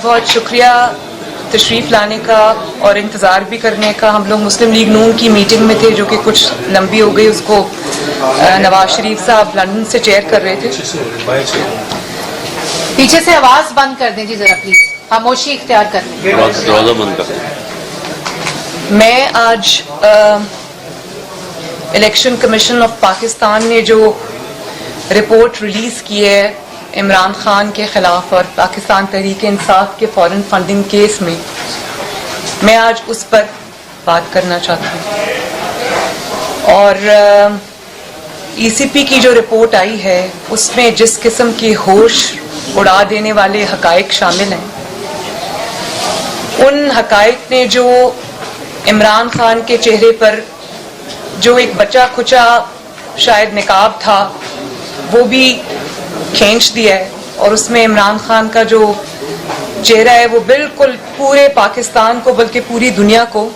بہت شکریہ تشریف لانے کا اور انتظار بھی کرنے کا. ہم لوگ مسلم لیگ نون کی میٹنگ میں تھے جو کہ کچھ لمبی ہو گئی. اس کو نواز شریف صاحب لندن سے چیئر کر رہے تھے. پیچھے سے آواز بند کر دیں جی ذرا پلیز, خاموشی اختیار کر لیں. دروازہ بند کر دیں. میں آج الیکشن کمیشن آف پاکستان نے جو رپورٹ ریلیز کی ہے عمران خان کے خلاف اور پاکستان تحریک انصاف کے فورن فنڈنگ کیس میں آج اس پر بات کرنا چاہتا ہوں. اور ای سی پی کی جو رپورٹ آئی ہے اس میں جس قسم کی ہوش اڑا دینے والے حقائق شامل ہیں, ان حقائق نے جو عمران خان کے چہرے پر جو ایک بچا کھچا شاید نقاب تھا وہ بھی کھینچ دیا ہے, اور اس میں عمران خان کا جو چہرہ ہے وہ بالکل پورے پاکستان کو بلکہ پوری دنیا کو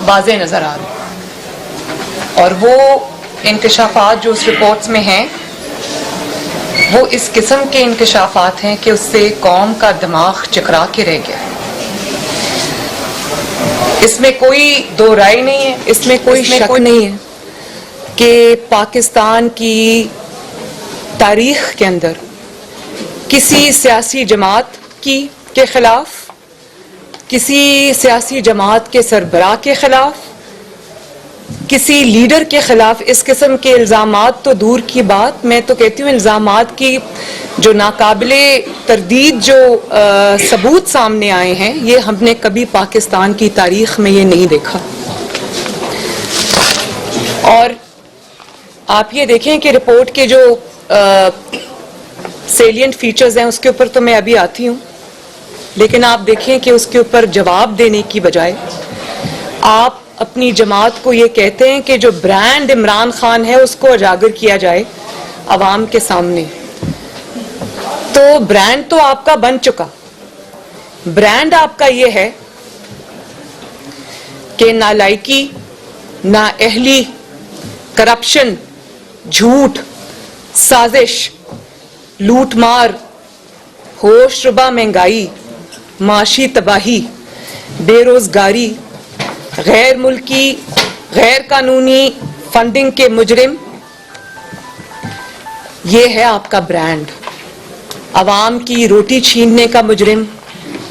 واضح نظر آ رہا ہے. اور وہ انکشافات جو اس رپورٹس میں ہیں وہ اس قسم کے انکشافات ہیں کہ اس سے قوم کا دماغ چکرا کے رہ گیا. اس میں کوئی دو رائے نہیں ہے, اس میں کوئی شک نہیں ہے کہ پاکستان کی تاریخ کے اندر کسی سیاسی جماعت کے خلاف, کسی سیاسی جماعت کے سربراہ کے خلاف, کسی لیڈر کے خلاف اس قسم کے الزامات تو دور کی بات, میں تو کہتی ہوں الزامات کی جو ناقابل تردید جو ثبوت سامنے آئے ہیں یہ ہم نے کبھی پاکستان کی تاریخ میں یہ نہیں دیکھا. اور آپ یہ دیکھیں کہ رپورٹ کے جو سیلینٹ فیچرز ہیں اس کے اوپر تو میں ابھی آتی ہوں, لیکن آپ دیکھیں کہ اس کے اوپر جواب دینے کی بجائے آپ اپنی جماعت کو یہ کہتے ہیں کہ جو برانڈ عمران خان ہے اس کو اجاگر کیا جائے عوام کے سامنے. تو برانڈ تو آپ کا بن چکا. برانڈ آپ کا یہ ہے کہ نالائکی, نااہلی, کرپشن, جھوٹ, سازش, لوٹ مار, ہوش ربا مہنگائی, معاشی تباہی, بے روزگاری, غیر ملکی غیر قانونی فنڈنگ کے مجرم, یہ ہے آپ کا برانڈ. عوام کی روٹی چھیننے کا مجرم.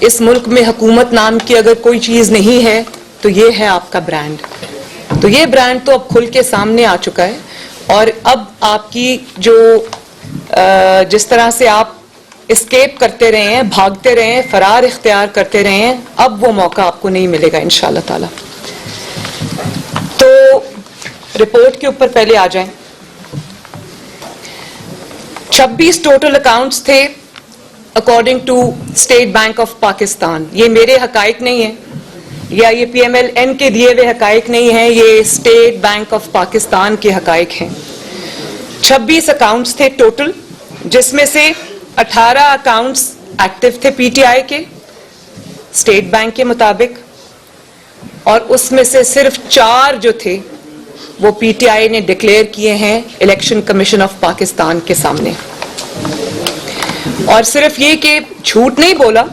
اس ملک میں حکومت نام کی اگر کوئی چیز نہیں ہے تو یہ ہے آپ کا برانڈ. تو یہ برانڈ تو اب کھل کے سامنے آ چکا ہے, اور اب آپ کی جو جس طرح سے آپ اسکیپ کرتے رہے ہیں, بھاگتے رہے ہیں, فرار اختیار کرتے رہے ہیں, اب وہ موقع آپ کو نہیں ملے گا انشاءاللہ تعالی. تو رپورٹ کے اوپر پہلے آ جائیں. 26 ٹوٹل اکاؤنٹس تھے according to State Bank of Pakistan. یہ میرے حقائق نہیں ہیں یا یہ پی ایم ایل این کے دیے ہوئے حقائق نہیں ہیں, یہ اسٹیٹ بینک آف پاکستان کے حقائق ہیں. 26 اکاؤنٹس تھے ٹوٹل, جس میں سے 18 اکاؤنٹس ایکٹیو تھے پی ٹی آئی کے اسٹیٹ بینک کے مطابق, اور اس میں سے صرف 4 جو تھے وہ پی ٹی آئی نے ڈکلیئر کیے ہیں الیکشن کمیشن آف پاکستان کے سامنے. اور صرف یہ کہ جھوٹ نہیں بولا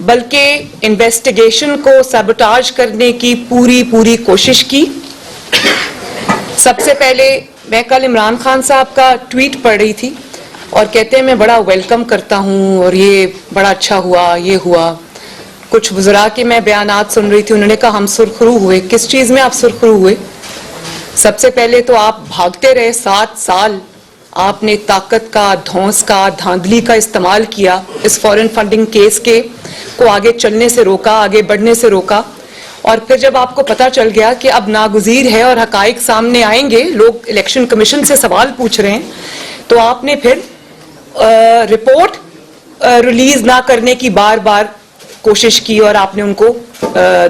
بلکہ انویسٹیگیشن کو سیبوٹاج کرنے کی پوری کوشش کی. سب سے پہلے میں کل عمران خان صاحب کا ٹویٹ پڑھ رہی تھی اور کہتے ہیں میں بڑا ویلکم کرتا ہوں اور یہ بڑا اچھا ہوا, یہ ہوا. کچھ وزراء کے میں بیانات سن رہی تھی, انہوں نے کہا ہم سرخرو ہوئے. کس چیز میں آپ سرخرو ہوئے؟ سب سے پہلے تو آپ بھاگتے رہے 7 سال, آپ نے طاقت کا, دھونس کا, دھاندلی کا استعمال کیا اس فورن فنڈنگ کیس کے کو آگے چلنے سے روکا, آگے بڑھنے سے روکا. اور پھر جب آپ کو پتا چل گیا کہ اب ناگزیر ہے اور حقائق سامنے آئیں گے, لوگ الیکشن کمیشن سے سوال پوچھ رہے ہیں, تو آپ نے پھر رپورٹ ریلیز نہ کرنے کی بار کوشش کی, اور آپ نے ان کو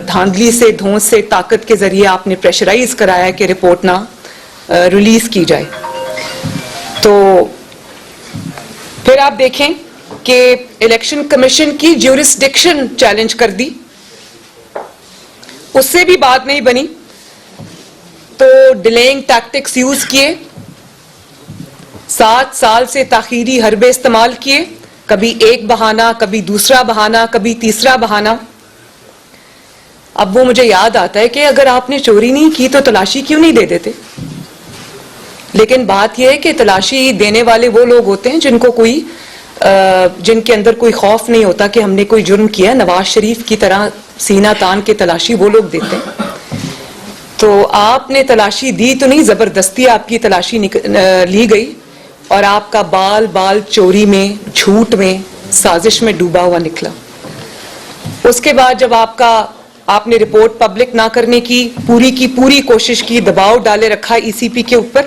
دھاندلی سے, دھونس سے, طاقت کے ذریعے آپ نے پریشرائز کرایا کہ رپورٹ نہ ریلیز کی جائے. تو پھر آپ دیکھیں کہ الیکشن کمیشن کی جیورسڈکشن چیلنج کر دی, اس سے بھی بات نہیں بنی, تو ڈیلیئنگ ٹیکٹکس یوز کیے, 7 سال سے تاخیری حربے استعمال کیے, کبھی ایک بہانہ, کبھی دوسرا بہانہ, کبھی تیسرا بہانہ. اب وہ مجھے یاد آتا ہے کہ اگر آپ نے چوری نہیں کی تو تلاشی کیوں نہیں دے دیتے؟ لیکن بات یہ ہے کہ تلاشی دینے والے وہ لوگ ہوتے ہیں جن کے اندر کوئی خوف نہیں ہوتا کہ ہم نے کوئی جرم کیا. نواز شریف کی طرح سینہ تان کے تلاشی وہ لوگ دیتے ہیں. تو آپ نے تلاشی دی تو نہیں, زبردستی آپ کی تلاشی لی گئی اور آپ کا بال بال چوری میں, جھوٹ میں, سازش میں ڈوبا ہوا نکلا. اس کے بعد جب آپ نے رپورٹ پبلک نہ کرنے کی پوری کوشش کی, دباؤ ڈالے رکھا ای سی پی کے اوپر.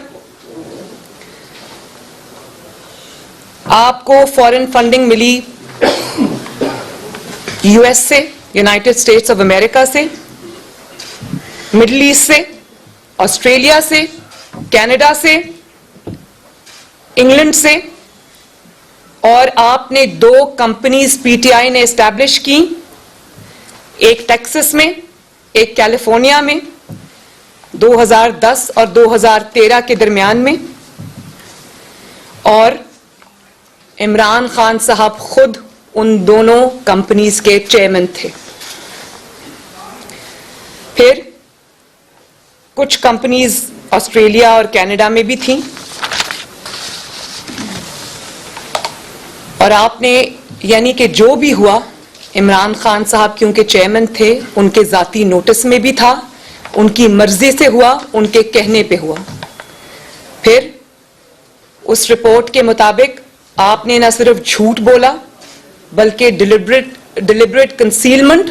آپ کو فورن فنڈنگ ملی یو ایس سے, یونائٹڈ اسٹیٹس آف امریکہ سے, مڈل ایسٹ سے, آسٹریلیا سے, کینیڈا سے, انگلینڈ سے, اور آپ نے 2 کمپنیز پی ٹی آئی نے اسٹیبلش کی, ایک ٹیکسس میں, ایک کیلیفورنیا میں, 2010 اور 2013 کے درمیان میں. اور عمران خان صاحب خود ان دونوں کمپنیز کے چیئرمین تھے. پھر کچھ کمپنیز آسٹریلیا اور کینیڈا میں بھی تھیں, اور آپ نے یعنی کہ جو بھی ہوا, عمران خان صاحب کیونکہ چیئرمین تھے, ان کے ذاتی نوٹس میں بھی تھا, ان کی مرضی سے ہوا, ان کے کہنے پہ ہوا. پھر اس رپورٹ کے مطابق آپ نے نہ صرف جھوٹ بولا بلکہ ڈیلیبریٹ کنسیلمنٹ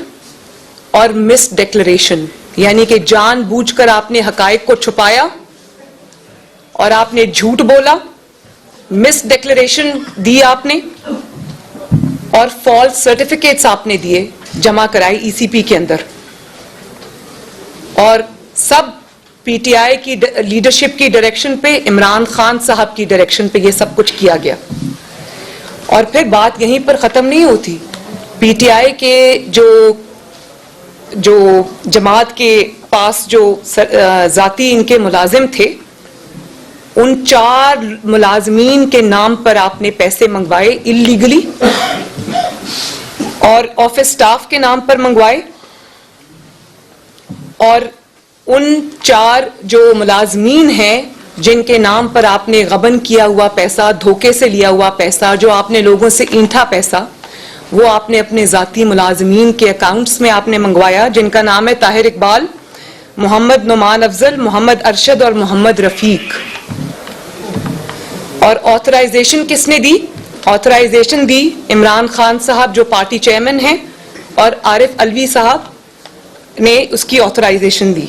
اور مس ڈیکلریشن, یعنی کہ جان بوجھ کر آپ نے حقائق کو چھپایا اور آپ نے جھوٹ بولا, مس ڈیکلریشن دی آپ نے, اور فالس سرٹیفکیٹس آپ نے دیے, جمع کرائے ای سی پی کے اندر. اور سب پی ٹی آئی کی لیڈرشپ کی ڈائریکشن پہ, عمران خان صاحب کی ڈائریکشن پہ یہ سب کچھ کیا گیا. اور پھر بات یہیں پر ختم نہیں ہوتی. پی ٹی آئی کے جو جماعت کے پاس جو ذاتی ان کے ملازم تھے, ان 4 ملازمین کے نام پر آپ نے پیسے منگوائے اللیگلی, اور آفس سٹاف کے نام پر منگوائے. اور ان 4 جو ملازمین ہیں جن کے نام پر آپ نے غبن کیا ہوا پیسہ, دھوکے سے لیا ہوا پیسہ, جو آپ نے لوگوں سے اینٹھا پیسہ, وہ آپ نے اپنے ذاتی ملازمین کے اکاؤنٹس میں آپ نے منگوایا, جن کا نام ہے طاہر اقبال, محمد نعمان افضل, محمد ارشد اور محمد رفیق. اور آتھرائزیشن کس نے دی؟ آتھرائزیشن دی عمران خان صاحب جو پارٹی چیئرمین ہیں, اور عارف علوی صاحب نے اس کی آتھرائزیشن دی.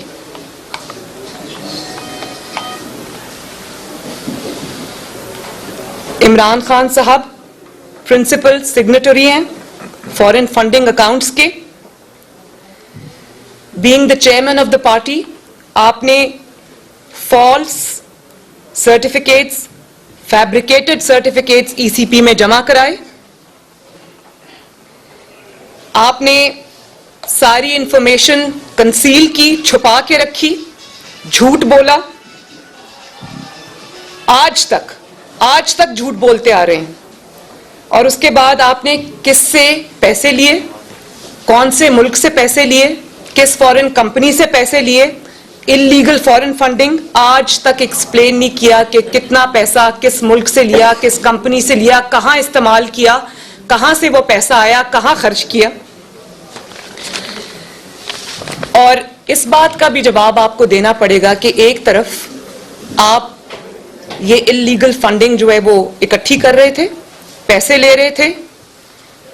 عمران خان صاحب پرنسپل سگنیٹری ہیں فورن فنڈنگ اکاؤنٹس کے. Being the chairman of the party, آپ نے فالس سرٹیفکیٹس, فیبریکیٹڈ سرٹیفکیٹس ای سی پی میں جمع کرائے. آپ نے ساری انفارمیشن کنسیل کی, چھپا کے رکھی, جھوٹ بولا. آج تک جھوٹ بولتے آ رہے ہیں. اور اس کے بعد آپ نے کس سے پیسے لیے, کون سے ملک سے پیسے لیے, کس فورن کمپنی سے پیسے لیے, اللیگل فورن فنڈنگ آج تک ایکسپلین نہیں کیا کہ کتنا پیسہ کس ملک سے لیا, کس کمپنی سے لیا, کہاں استعمال کیا, کہاں سے وہ پیسہ آیا, کہاں خرچ کیا. اور اس بات کا بھی جواب آپ کو دینا پڑے گا کہ ایک طرف آپ یہ اللیگل فنڈنگ جو ہے وہ اکٹھی کر رہے تھے, پیسے لے رہے تھے,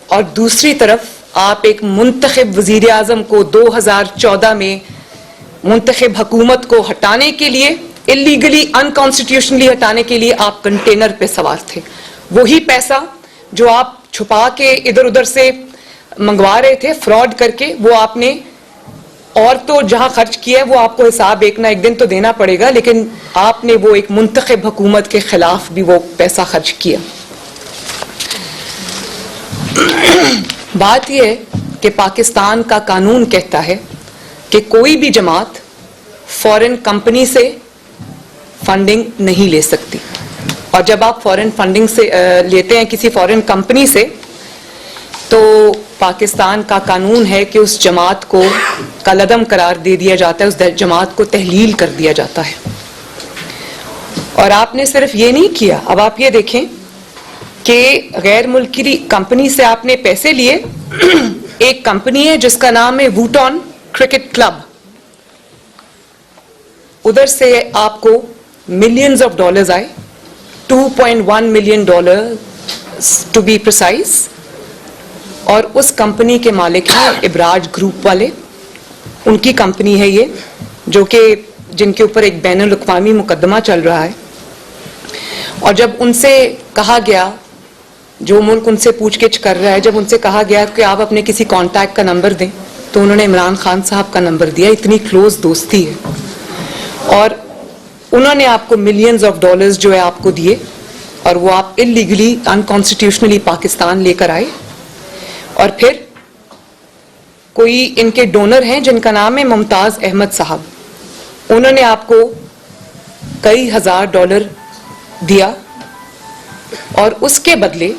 اور دوسری طرف آپ ایک منتخب وزیر اعظم کو 2014 میں منتخب حکومت کو ہٹانے کے لیے, اللیگلی انکانسٹیٹیوشنلی ہٹانے کے لیے آپ کنٹینر پہ سوار تھے. وہی پیسہ جو آپ چھپا کے ادھر ادھر سے منگوا رہے تھے فراڈ کر کے, وہ آپ نے, اور تو جہاں خرچ کیا ہے وہ آپ کو حساب ایک نہ ایک دن تو دینا پڑے گا, لیکن آپ نے وہ ایک منتخب حکومت کے خلاف بھی وہ پیسہ خرچ کیا. بات یہ ہے کہ پاکستان کا قانون کہتا ہے کہ کوئی بھی جماعت فورن کمپنی سے فنڈنگ نہیں لے سکتی. اور جب آپ فورن فنڈنگ سے لیتے ہیں کسی فورن کمپنی سے تو پاکستان کا قانون ہے کہ اس جماعت کو کالعدم قرار دے دیا جاتا ہے، اس جماعت کو تحلیل کر دیا جاتا ہے. اور آپ نے صرف یہ نہیں کیا، اب آپ یہ دیکھیں کہ غیر ملکی کمپنی سے آپ نے پیسے لیے. ایک کمپنی ہے جس کا نام ہے ووٹون کرکٹ کلب، ادھر سے آپ کو ملینز آف ڈالرز آئے، $2.1 ملین ٹو بی پریسائز. اور اس کمپنی کے مالک ہیں ابراج گروپ والے، ان کی کمپنی ہے یہ، جو کہ جن کے اوپر ایک بین الاقوامی مقدمہ چل رہا ہے. اور جب ان سے کہا گیا، جو ملک ان سے پوچھ گچھ کر رہا ہے، جب ان سے کہا گیا کہ آپ اپنے کسی کانٹیکٹ کا نمبر دیں تو انہوں نے عمران خان صاحب کا نمبر دیا. اتنی کلوز دوستی ہے. اور انہوں نے آپ کو ملینز آف ڈالرز جو ہے آپ کو دیے، اور وہ آپ انلیگلی انکانسٹیٹیوشنلی پاکستان لے کر آئے. اور پھر کوئی ان کے ڈونر ہیں جن کا نام ہے ممتاز احمد صاحب، انہوں نے آپ کو کئی ہزار ڈالر دیا. اور اس کے بدلے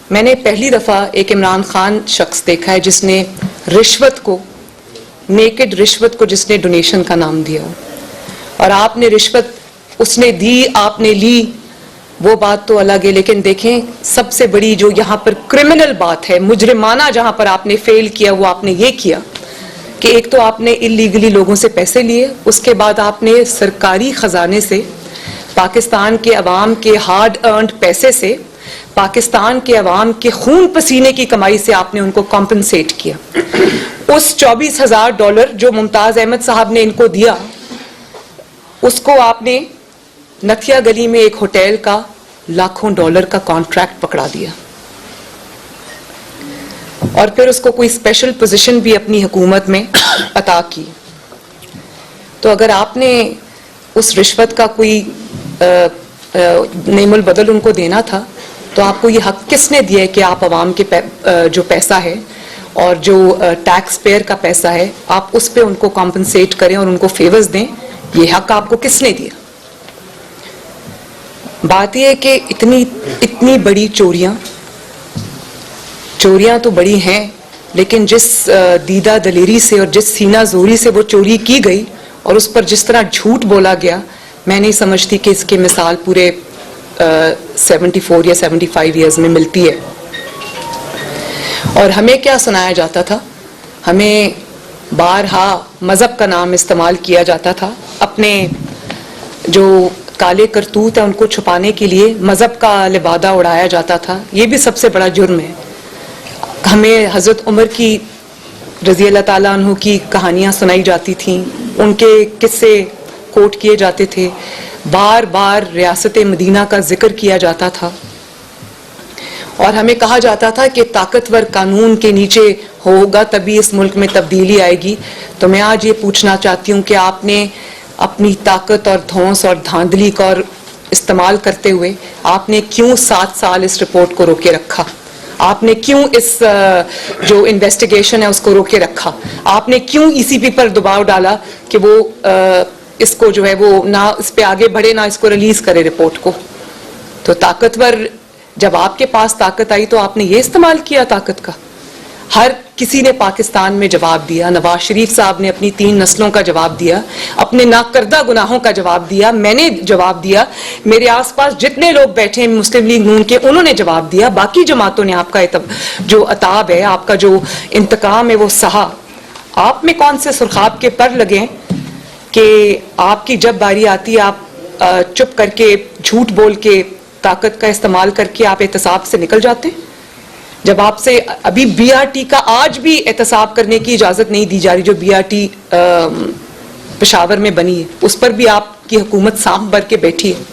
میں نے پہلی دفعہ ایک عمران خان شخص دیکھا ہے جس نے رشوت کو، نیکڈ رشوت کو جس نے ڈونیشن کا نام دیا. اور آپ نے رشوت اس نے دی، آپ نے لی، وہ بات تو الگ ہے. لیکن دیکھیں سب سے بڑی جو یہاں پر کرمنل بات ہے، مجرمانہ جہاں پر آپ نے فیل کیا، وہ آپ نے یہ کیا کہ ایک تو آپ نے اللیگلی لوگوں سے پیسے لیے، اس کے بعد آپ نے سرکاری خزانے سے، پاکستان کے عوام کے ہارڈ ارنڈ پیسے سے، پاکستان کے عوام کے خون پسینے کی کمائی سے آپ نے ان کو کمپنسیٹ کیا. اس $24,000 جو ممتاز احمد صاحب نے ان کو دیا، اس کو آپ نے نتھیا گلی میں ایک ہوٹل کا لاکھوں ڈالر کا کانٹریکٹ پکڑا دیا. اور پھر اس کو کوئی اسپیشل پوزیشن بھی اپنی حکومت میں عطا کی. تو اگر آپ نے اس رشوت کا کوئی نعم البدل ان کو دینا تھا تو آپ کو یہ حق کس نے دیا ہے کہ آپ عوام کے جو پیسہ ہے اور جو ٹیکس پیئر کا پیسہ ہے آپ اس پہ ان کو کمپنسیٹ کریں اور ان کو فیورز دیں؟ یہ حق آپ کو کس نے دیا؟ بات یہ ہے کہ اتنی بڑی چوریاں تو بڑی ہیں، لیکن جس دیدہ دلیری سے اور جس سینہ زوری سے وہ چوری کی گئی اور اس پر جس طرح جھوٹ بولا گیا، میں نہیں سمجھتی کہ اس کی مثال پورے 74 یا 75 ایئرز میں ملتی ہے. اور ہمیں کیا سنایا جاتا تھا؟ ہمیں بارہا مذہب کا نام استعمال کیا جاتا تھا، اپنے جو کالے کرتوت ہیں ان کو چھپانے کے لیے مذہب کا لبادہ اڑایا جاتا تھا. یہ بھی سب سے بڑا جرم ہے. ہمیں حضرت عمر کی رضی اللہ تعالیٰ عنہ کی کہانیاں سنائی جاتی تھیں، ان کے قصے کوٹ کیے جاتے تھے، بار بار ریاست مدینہ کا ذکر کیا جاتا تھا. اور ہمیں کہا جاتا تھا کہ طاقتور قانون کے نیچے ہوگا تبھی اس ملک میں تبدیلی آئے گی. تو میں آج یہ پوچھنا چاہتی ہوں کہ آپ نے اپنی طاقت اور دھونس اور دھاندلی کا استعمال کرتے ہوئے آپ نے کیوں 7 سال اس رپورٹ کو روکے رکھا؟ آپ نے کیوں اس جو انویسٹیگیشن ہے اس کو روکے رکھا؟ آپ نے کیوں ECP پر دباؤ ڈالا کہ وہ اس کو جو ہے وہ نہ اس پہ آگے بڑھے نہ اس کو ریلیز کرے رپورٹ کو؟ تو طاقتور، جب آپ کے پاس طاقت آئی تو آپ نے یہ استعمال کیا طاقت کا. ہر کسی نے پاکستان میں جواب دیا. نواز شریف صاحب نے اپنی 3 نسلوں کا جواب دیا، اپنے ناکردہ گناہوں کا جواب دیا، میں نے جواب دیا، میرے آس پاس جتنے لوگ بیٹھے ہیں مسلم لیگ نون کے انہوں نے جواب دیا، باقی جماعتوں نے آپ کا جو عتاب ہے، آپ کا جو انتقام ہے وہ سہا. آپ میں کون سے سرخاب کے پر لگے کہ آپ کی جب باری آتی ہے آپ چپ کر کے جھوٹ بول کے طاقت کا استعمال کر کے آپ احتساب سے نکل جاتے ہیں؟ جب آپ سے ابھی BRT کا آج بھی احتساب کرنے کی اجازت نہیں دی جا رہی، جو BRT پشاور میں بنی ہے اس پر بھی آپ کی حکومت سانپ بھر کے بیٹھی ہے.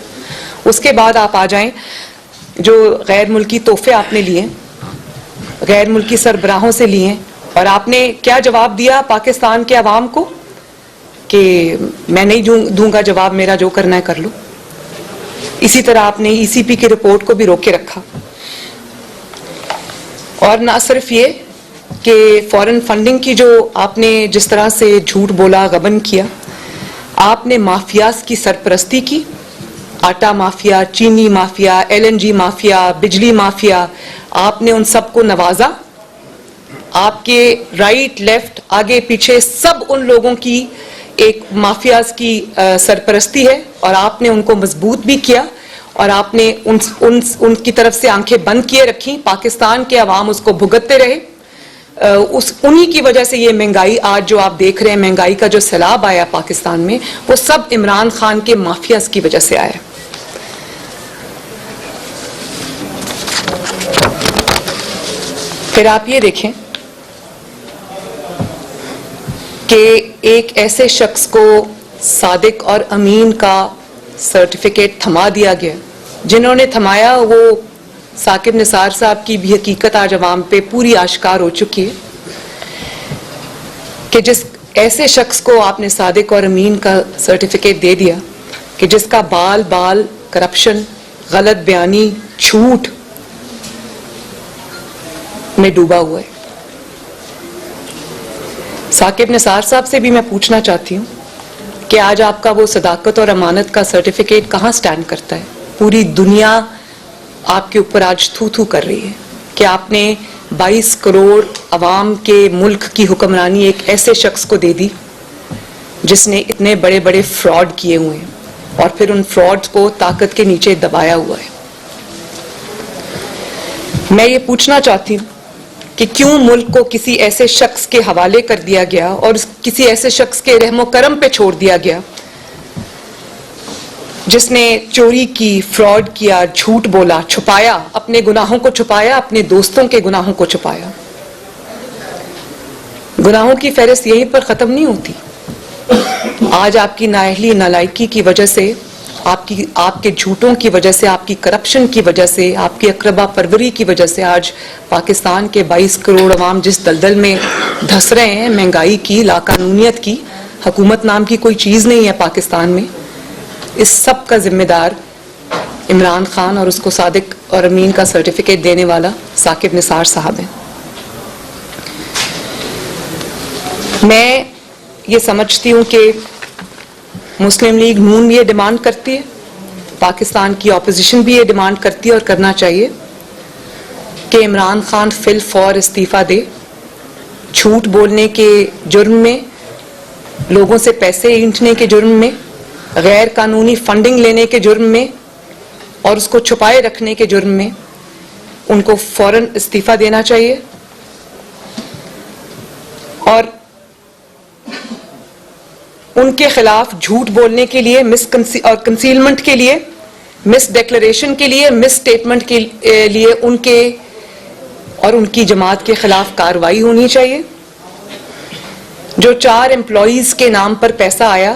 اس کے بعد آپ آ جائیں جو غیر ملکی تحفے آپ نے لیے، غیر ملکی سربراہوں سے لیے، اور آپ نے کیا جواب دیا پاکستان کے عوام کو کہ میں نہیں دوں گا جواب، میرا جو کرنا ہے کر لو. اسی طرح آپ نے ECP کی رپورٹ کو بھی روکے رکھا. اور نہ صرف یہ کہ فورن فنڈنگ کی جو آپ نے جس طرح سے جھوٹ بولا، غبن کیا، آپ نے مافیاز کی سرپرستی کی، آٹا مافیا, چینی مافیا, LNG مافیا, بجلی مافیا, آپ نے ان سب کو نوازا. آپ کے رائٹ لیفٹ آگے پیچھے سب ان لوگوں کی ایک مافیاز کی سرپرستی ہے, اور آپ نے ان کو مضبوط بھی کیا, اور آپ نے ان کی طرف سے آنکھیں بند کیے رکھی. پاکستان کے عوام اس کو بھگتتے رہے. انہی کی وجہ سے یہ مہنگائی آج جو آپ دیکھ رہے ہیں, مہنگائی کا جو سیلاب آیا پاکستان میں, وہ سب عمران خان کے مافیاز کی وجہ سے آیا. پھر آپ یہ دیکھیں کہ ایک ایسے شخص کو صادق اور امین کا سرٹیفکیٹ تھما دیا گیا. جنہوں نے تھمایا وہ ثاقب نثار صاحب کی بھی حقیقت آج عوام پہ پوری آشکار ہو چکی ہے کہ جس ایسے شخص کو آپ نے صادق اور امین کا سرٹیفکیٹ دے دیا کہ جس کا بال بال کرپشن, غلط بیانی, جھوٹ میں ڈوبا ہوا ہے. ثاقب نثار صاحب سے بھی میں پوچھنا چاہتی ہوں کہ آج آپ کا وہ صداقت اور امانت کا سرٹیفکیٹ کہاں سٹینڈ کرتا ہے؟ پوری دنیا آپ کے اوپر آج تھو تھو کر رہی ہے کہ آپ نے 22 کروڑ عوام کے ملک کی حکمرانی ایک ایسے شخص کو دے دی جس نے اتنے بڑے بڑے فراڈ کیے ہوئے ہیں, اور پھر ان فراڈ کو طاقت کے نیچے دبایا ہوا ہے. میں یہ پوچھنا چاہتی ہوں کہ کیوں ملک کو کسی ایسے شخص کے حوالے کر دیا گیا اور کسی ایسے شخص کے رحم و کرم پہ چھوڑ دیا گیا جس نے چوری کی, فراڈ کیا, جھوٹ بولا, چھپایا, اپنے گناہوں کو چھپایا, اپنے دوستوں کے گناہوں کو چھپایا. گناہوں کی فہرست یہیں پر ختم نہیں ہوتی. آج آپ کی نااہلی, نالائکی کی وجہ سے, آپ کے جھوٹوں کی وجہ سے, آپ کی کرپشن کی وجہ سے, آپ کی اقربا پروری کی وجہ سے آج پاکستان کے 22 کروڑ عوام جس دلدل میں دھس رہے ہیں, مہنگائی کی, لاقانونیت کی, حکومت نام کی کوئی چیز نہیں ہے پاکستان میں. اس سب کا ذمہ دار عمران خان اور اس کو صادق اور امین کا سرٹیفکیٹ دینے والا ثاقب نثار صاحب ہیں. میں یہ سمجھتی ہوں کہ مسلم لیگ نون بھی یہ ڈیمانڈ کرتی ہے, پاکستان کی اپوزیشن بھی یہ ڈیمانڈ کرتی ہے اور کرنا چاہیے کہ عمران خان فی الفور استعفیٰ دے. جھوٹ بولنے کے جرم میں, لوگوں سے پیسے اینٹھنے کے جرم میں, غیر قانونی فنڈنگ لینے کے جرم میں اور اس کو چھپائے رکھنے کے جرم میں ان کو فوراً استعفیٰ دینا چاہیے. اور ان کے خلاف جھوٹ بولنے کے لیے, اور کنسیلمنٹ کے لیے, مس ڈیکلریشن کے لیے, مس اسٹیٹمنٹ کے لیے ان کے اور ان کی جماعت کے خلاف کارروائی ہونی چاہیے. جو 4 امپلائیز کے نام پر پیسہ آیا,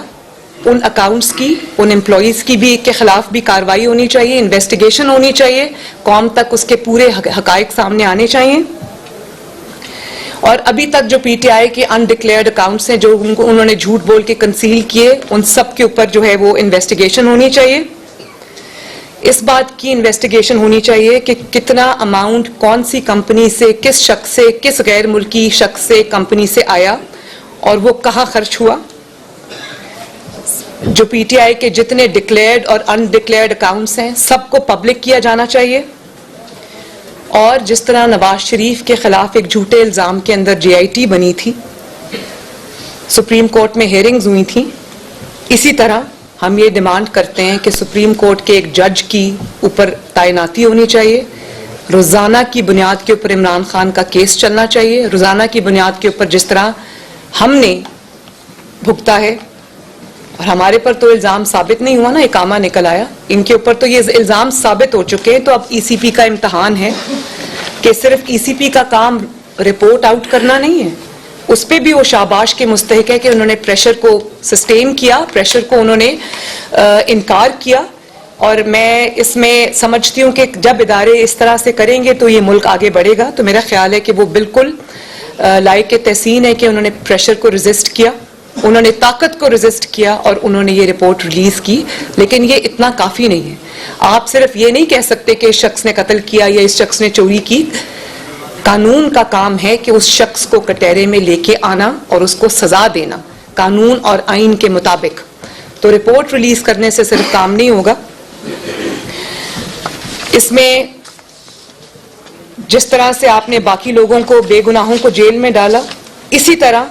ان اکاؤنٹس کی, ان امپلائیز کی بھی کے خلاف بھی کارروائی ہونی چاہیے, انویسٹیگیشن ہونی چاہیے, قوم تک اس کے پورے حقائق سامنے آنے چاہیے. اور ابھی تک جو پی ٹی آئی کے انڈکلیئرڈ اکاؤنٹس ہیں جو انہوں نے جھوٹ بول کے کنسیل کیے, ان سب کے اوپر جو ہے وہ انویسٹیگیشن ہونی چاہیے. اس بات کی انویسٹیگیشن ہونی چاہیے کہ کتنا اماؤنٹ کون سی کمپنی سے, کس شخص سے, کس غیر ملکی شخص سے, کمپنی سے آیا اور وہ کہاں خرچ ہوا. جو پی ٹی آئی کے جتنے ڈکلیئرڈ اور انڈکلیئرڈ اکاؤنٹس ہیں سب کو پبلک کیا جانا چاہیے. اور جس طرح نواز شریف کے خلاف ایک جھوٹے الزام کے اندر JIT بنی تھی, سپریم کورٹ میں ہیئرنگز ہوئی تھیں, اسی طرح ہم یہ ڈیمانڈ کرتے ہیں کہ سپریم کورٹ کے ایک جج کی اوپر تعیناتی ہونی چاہیے. روزانہ کی بنیاد کے اوپر عمران خان کا کیس چلنا چاہیے. روزانہ کی بنیاد کے اوپر جس طرح ہم نے بھگتا ہے, اور ہمارے پر تو الزام ثابت نہیں ہوا نا, اقامہ نکل آیا, ان کے اوپر تو یہ الزام ثابت ہو چکے ہیں. تو اب ECP کا امتحان ہے کہ صرف ECP کا کام رپورٹ آؤٹ کرنا نہیں ہے, اس پہ بھی وہ شاباش کے مستحق ہے کہ انہوں نے پریشر کو سسٹین کیا, پریشر کو انہوں نے انکار کیا. اور میں اس میں سمجھتی ہوں کہ جب ادارے اس طرح سے کریں گے تو یہ ملک آگے بڑھے گا. تو میرا خیال ہے کہ وہ بالکل لائق تحسین ہے کہ انہوں نے پریشر کو ریزسٹ کیا, انہوں نے طاقت کو ریزسٹ کیا اور انہوں نے یہ رپورٹ ریلیز کی. لیکن یہ اتنا کافی نہیں ہے. آپ صرف یہ نہیں کہہ سکتے کہ اس شخص نے قتل کیا یا اس شخص نے چوری کی. قانون کا کام ہے کہ اس شخص کو کٹہرے میں لے کے آنا اور اس کو سزا دینا قانون اور آئین کے مطابق. تو رپورٹ ریلیز کرنے سے صرف کام نہیں ہوگا, اس میں جس طرح سے آپ نے باقی لوگوں کو بے گناہوں کو جیل میں ڈالا, اسی طرح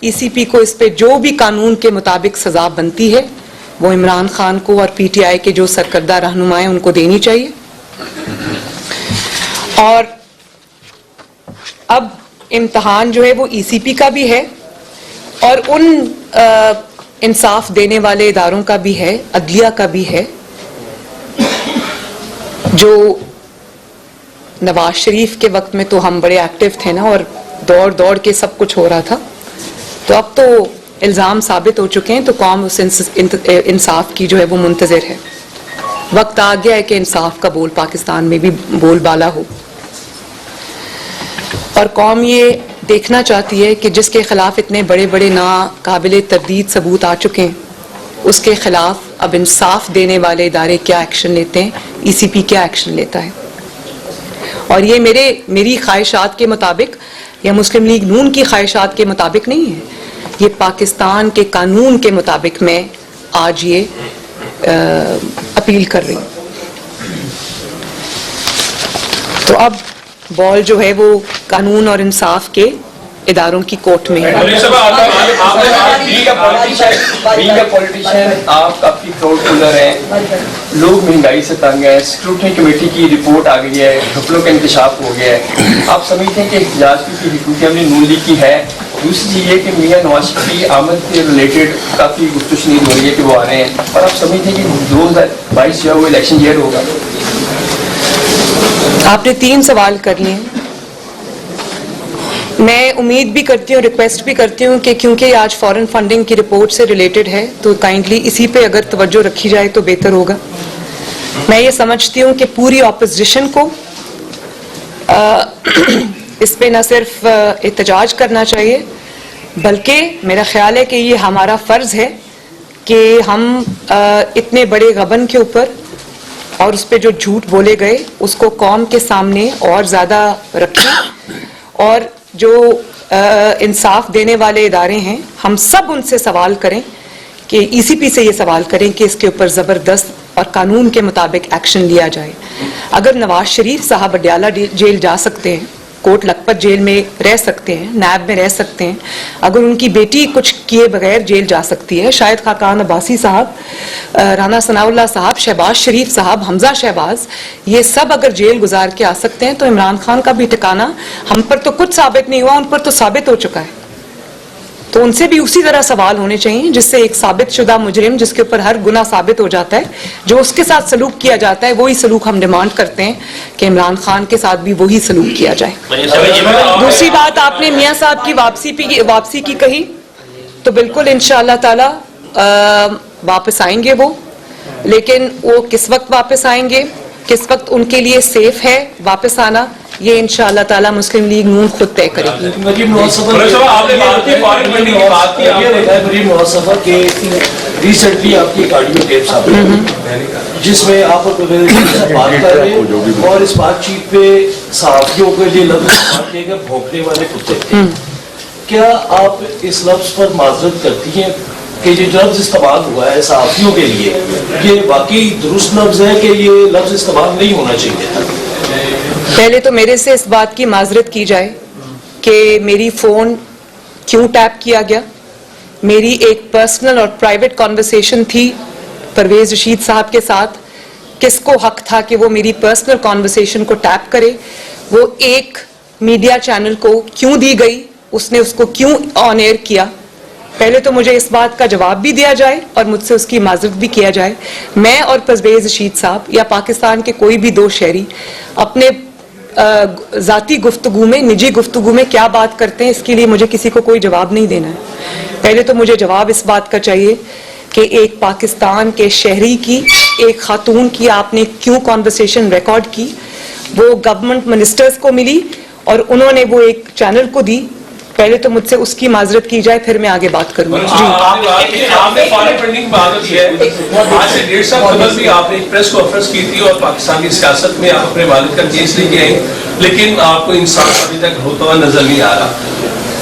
ای سی پی کو اس پہ جو بھی قانون کے مطابق سزا بنتی ہے وہ عمران خان کو اور پی ٹی آئی کے جو سرکردہ رہنما ہیں ان کو دینی چاہیے. اور اب امتحان جو ہے وہ ای سی پی کا بھی ہے اور ان انصاف دینے والے اداروں کا بھی ہے, عدلیہ کا بھی ہے, جو نواز شریف کے وقت میں تو ہم بڑے ایکٹیو تھے نا, اور دوڑ دوڑ کے سب کچھ ہو رہا تھا, تو اب تو الزام ثابت ہو چکے ہیں, تو قوم اس انصاف کی جو ہے وہ منتظر ہے. وقت آ گیا ہے کہ انصاف کا بول پاکستان میں بھی بول بالا ہو, اور قوم یہ دیکھنا چاہتی ہے کہ جس کے خلاف اتنے بڑے بڑے ناقابل تردید ثبوت آ چکے ہیں, اس کے خلاف اب انصاف دینے والے ادارے کیا ایکشن لیتے ہیں, ای سی پی کیا ایکشن لیتا ہے. اور یہ میری خواہشات کے مطابق یا مسلم لیگ نون کی خواہشات کے مطابق نہیں ہے, یہ پاکستان کے قانون کے مطابق میں آج یہ اپیل کر رہی ہوں. تو اب بال جو ہے وہ قانون اور انصاف کے اداروں کی کورٹ میں ہے. آپ کافی کراؤڈ پولر ہیں, لوگ مہنگائی سے تنگ ہیں, اسکروٹنی کمیٹی کی رپورٹ آ گئی ہے, گھپلوں کا انکشاف ہو گیا ہے, آپ سمجھتے ہیں کہ احتجاج کی حکومت نے نون لیگ کی ہے. دوسری چیز یہ کہ میاں نواز شریف کی آمد کے ریلیٹڈ کافی گفت و شنید ہو رہی ہے کہ وہ آ رہے ہیں, اور آپ سمجھتے ہیں کہ 2022 جو ہے وہ الیکشن ایئر ہوگا. آپ نے 3 سوال کر لیے. میں امید بھی کرتی ہوں, ریکویسٹ بھی کرتی ہوں کہ کیونکہ یہ آج فارن فنڈنگ کی رپورٹ سے ریلیٹڈ ہے تو کائنڈلی اسی پہ اگر توجہ رکھی جائے تو بہتر ہوگا. میں یہ سمجھتی ہوں کہ پوری اپوزیشن کو اس پہ نہ صرف احتجاج کرنا چاہیے, بلکہ میرا خیال ہے کہ یہ ہمارا فرض ہے کہ ہم اتنے بڑے غبن کے اوپر اور اس پہ جو جھوٹ بولے گئے اس کو قوم کے سامنے اور زیادہ رکھیں, اور جو انصاف دینے والے ادارے ہیں ہم سب ان سے سوال کریں کہ ای سی پی سے یہ سوال کریں کہ اس کے اوپر زبردست اور قانون کے مطابق ایکشن لیا جائے. اگر نواز شریف صاحب اڈیالہ جیل جا سکتے ہیں, کوٹ لکھپت جیل میں رہ سکتے ہیں, نیب میں رہ سکتے ہیں, اگر ان کی بیٹی کچھ کیے بغیر جیل جا سکتی ہے, شاید خاقان عباسی صاحب, رانا ثناء اللہ صاحب, شہباز شریف صاحب, حمزہ شہباز, یہ سب اگر جیل گزار کے آ سکتے ہیں تو عمران خان کا بھی ٹھکانہ, ہم پر تو کچھ ثابت نہیں ہوا, ان پر تو ثابت ہو چکا ہے. تو ان سے بھی اسی طرح سوال ہونے چاہیے جس سے ایک ثابت شدہ مجرم جس کے اوپر ہر گناہ ثابت ہو جاتا ہے, جو اس کے ساتھ سلوک کیا جاتا ہے وہی سلوک ہم ڈیمانڈ کرتے ہیں کہ عمران خان کے ساتھ بھی وہی سلوک کیا جائے. دوسری بات آپ نے میاں صاحب کی واپسی کی کہی, تو بالکل انشاءاللہ تعالی واپس آئیں گے وہ, لیکن وہ کس وقت واپس آئیں گے, کس وقت ان کے لیے سیف ہے واپس آنا, یہ انشاءاللہ تعالی مسلم لیگ نون خود طے کرے گی. مریم صفا کے ریسنٹلی آپ کی ایک آڈیو ٹیپ سامنے جس میں آپ بات کر رہے ہیں اور اس بات چیت پہ صحافیوں کے لیے لفظ استعمال کیے گئے بھونکنے والے کتے. کیا آپ اس لفظ پر معذرت کرتی ہیں کہ یہ لفظ استعمال ہوا ہے صحافیوں کے لیے, یہ واقعی درست لفظ ہے کہ یہ لفظ استعمال نہیں ہونا چاہیے؟ پہلے تو میرے سے اس بات کی معذرت کی جائے کہ میری فون کیوں ٹیپ کیا گیا. میری ایک پرسنل اور پرائیویٹ کانورسیشن تھی پرویز رشید صاحب کے ساتھ, کس کو حق تھا کہ وہ میری پرسنل کانورسیشن کو ٹیپ کرے, وہ ایک میڈیا چینل کو کیوں دی گئی, اس نے اس کو کیوں آن ایئر کیا. پہلے تو مجھے اس بات کا جواب بھی دیا جائے اور مجھ سے اس کی معذرت بھی کیا جائے. میں اور پرویز رشید صاحب یا پاکستان کے کوئی بھی 2 شہری اپنے ذاتی گفتگو میں, نجی گفتگو میں کیا بات کرتے ہیں اس کے لیے مجھے کسی کو کوئی جواب نہیں دینا ہے. پہلے تو مجھے جواب اس بات کا چاہیے کہ ایک پاکستان کے شہری کی, ایک خاتون کی آپ نے کیوں کانورسیشن ریکارڈ کی, وہ گورنمنٹ منسٹرز کو ملی اور انہوں نے وہ ایک چینل کو دی. پہلے تو مجھ سے اس کی معذرت کی جائے, پھر میں آگے بات کروں گی. آپ نے فارن فنڈنگ بات کی ہے, آج سے 1.5 سال قبل بھی آپ نے ایک پریس کانفرنس کی تھی اور پاکستان کی سیاست میں آپ اپنے والد کا کیس لے کے آئے, لیکن آپ کو انصاف ابھی تک ہوتا ہوا نظر نہیں آ رہا.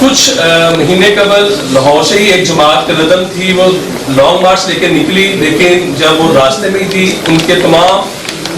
کچھ مہینے قبل لاہور سے ہی ایک جماعت کا قدم تھی, وہ لانگ مارچ لے کے نکلی, لیکن جب وہ راستے میں ہی تھی ان کے تمام